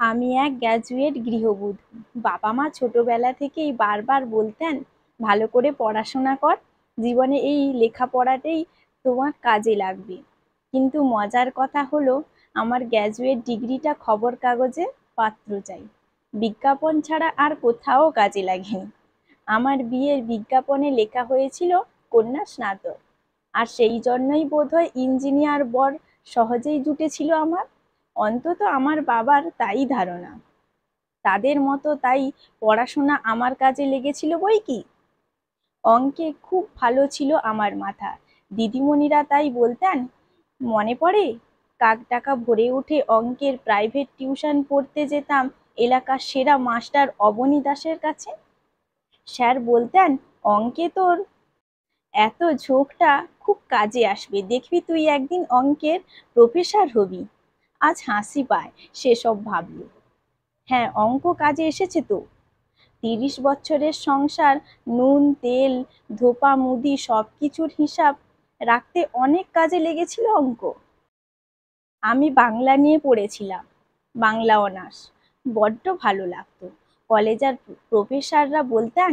আমি এক গ্র্যাজুয়েট গৃহবধূ। বাবা মা ছোটবেলা থেকেই বারবার বলতেন, ভালো করে পড়াশোনা কর, জীবনে এই লেখাপড়াটাই তোমার কাজে লাগবে। কিন্তু মজার কথা হলো, আমার গ্র্যাজুয়েট ডিগ্রিটা খবর কাগজে পাত্র চাই, বিজ্ঞাপন ছাড়া আর কোথাও কাজে লাগেনি। আমার বিয়ের বিজ্ঞাপনে লেখা হয়েছিল কন্যা স্নাতক, আর সেই জন্যই বোধহয় ইঞ্জিনিয়ার বর সহজেই জুটেছিল আমার। অন্তত আমার বাবার তাই ধারণা। তাদের মতো তাই পড়াশোনা আমার কাজে লেগেছিল বই কি। অঙ্কে খুব ভালো ছিল আমার মাথা। দিদিমণিরা তাই বলতেন, মনে পড়ে কাক টাকা ভরে উঠে অঙ্কের প্রাইভেট টিউশন পড়তে যেতাম এলাকার সেরা মাস্টার অবনী দাসের কাছে। স্যার বলতেন, অঙ্কে তোর এত ঝোঁকটা খুব কাজে আসবে, দেখবি তুই একদিন অঙ্কের প্রফেসর হবি। আজ হাসি পায় সেসব ভাবলে। হ্যাঁ, অঙ্ক কাজে এসেছে তো। 30 বছরের সংসার, নুন তেল ধোপা মুদি সবকিছুর হিসাব রাখতে অনেক কাজে লেগেছিল অঙ্ক। আমি বাংলা নিয়ে পড়েছিলাম, বাংলা অনার্স। বড্ড ভালো লাগতো। কলেজের প্রফেসররা বলতেন,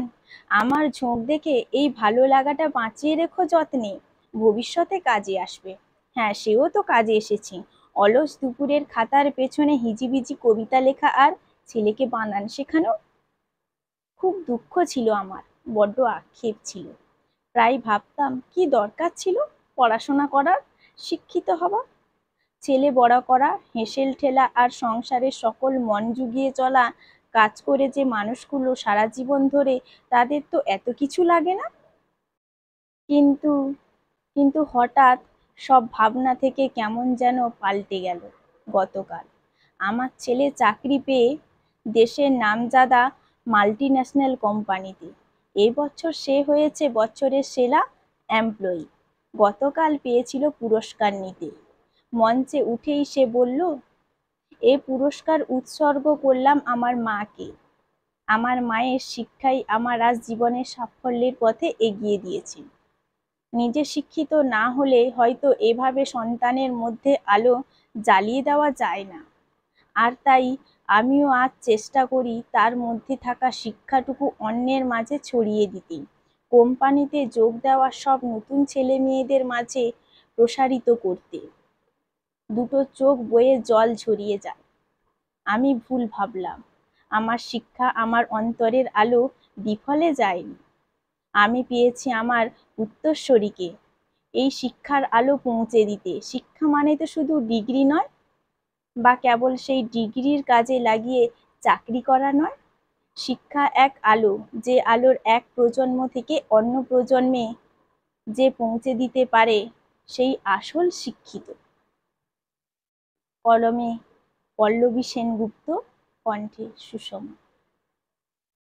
আমার ঝোঁক দেখে এই ভালো লাগাটা বাঁচিয়ে রেখো যত্নে, ভবিষ্যতে কাজে আসবে। হ্যাঁ, সেও তো কাজে এসেছে। অলস দুপুরের খাতার পেছনে হিজিবিজি কবিতা লেখা আর ছেলেকে বানান শেখানো। খুব দুঃখ ছিল আমার, বড্ড আক্ষেপ ছিল। প্রায় ভাবতাম, কি দরকার ছিল পড়াশোনা করার, শিক্ষিত হওয়া, ছেলে বড় করা, হেসেল ঠেলা আর সংসারের সকল মন জুগিয়ে চলা কাজ করে যে মানুষগুলো সারা জীবন ধরে, তাদের তো এত কিছু লাগে না। কিন্তু কিন্তু হঠাৎ সব ভাবনা থেকে কেমন যেন পাল্টে গেল গতকাল। আমার ছেলে চাকরি পেয়ে দেশের নামজাদা মাল্টিন্যাশনাল কোম্পানিতে। এই বছর সে হয়েছে বছরের সেরা এমপ্লয়ি। গতকাল পেয়েছিল পুরস্কার নিতে। মঞ্চে উঠেই সে বলল, এ পুরস্কার উৎসর্গ করলাম আমার মাকে। আমার মায়ের শিক্ষাই আমার আজ জীবনের সাফল্যের পথে এগিয়ে দিয়েছে। নিজে শিক্ষিত না হলে হয়তো এভাবে সন্তানের মধ্যে আলো জ্বালিয়ে দেওয়া যায় না। আর তাই আমিও আজ চেষ্টা করি তার মধ্যে থাকা শিক্ষাটুকু অন্যের মাঝে ছড়িয়ে দিতে, কোম্পানিতে যোগ দেওয়া সব নতুন ছেলে মেয়েদের মাঝে প্রসারিত করতে। দুটো চোখ বয়ে জল ঝরিয়ে যায়। আমি ভুল ভাবলাম, আমার শিক্ষা আমার অন্তরের আলো বিফলে যায়নি। আমি পেয়েছি আমার উত্তরসূরিকে এই শিক্ষার আলো পৌঁছে দিতে। শিক্ষা মানে তো শুধু ডিগ্রি নয়, বা কেবল সেই ডিগ্রির কাজে লাগিয়ে চাকরি করা নয়। শিক্ষা এক আলো, যে আলোর এক প্রজন্ম থেকে অন্য প্রজন্মে যে পৌঁছে দিতে পারে, সেই আসল শিক্ষিত। কলমে পল্লবী সেনগুপ্ত, কণ্ঠে সুষমা।